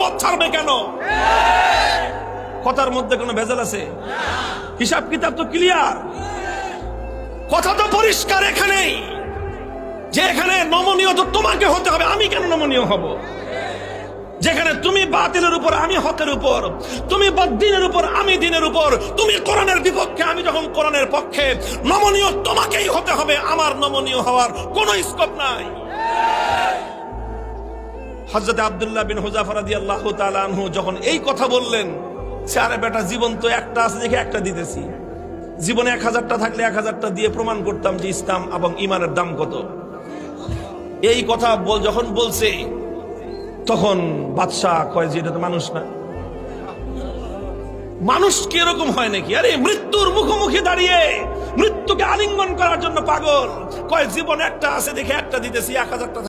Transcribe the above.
পথ ছাড়বে কেন? কথার মধ্যে কোনো ভেজাল আছে? হিসাব কিতাব তো ক্লিয়ার, কথা তো পরিষ্কার এখানেই, যে এখানে নমনীয় তো তোমাকে হতে হবে, আমি কেন নমনীয় হব? যেখানে তুমি বাতিলের উপর, আমি হকের উপর, তুমি বদ্দিনের উপর, আমি দিনের উপর, তুমি কোরআনের বিপক্ষে, আমি যখন কোরআনের পক্ষে, নমনীয় তোমাকেই হতে হবে, আমার নমনীয় হওয়ার কোনো স্কোপ নাই। হযরত আব্দুল্লাহ বিন হুযাফা রাদিয়াল্লাহু তাআলা আনহু যখন এই কথা বললেন, আরে বেটা, জীবন তো একটা আছে, দেখে একটা দিতেছি, জীবনে 1000টা থাকলে 1000টা দিয়ে প্রমাণ করতাম যে ইসলাম এবং ঈমানের দাম কত। এই কথা যখন বলছে, তখন বাদশাহ কয় যে এটা তো মানুষ না, মানুষ কি এরকম হয় নাকি? আরে মৃত্যুর মুখোমুখি দাঁড়িয়ে মৃত্যুকে আলিঙ্গন করার জন্য পাগল, কয় জীবন একটা আছে দেখে একটা দিতেছি, 1000টা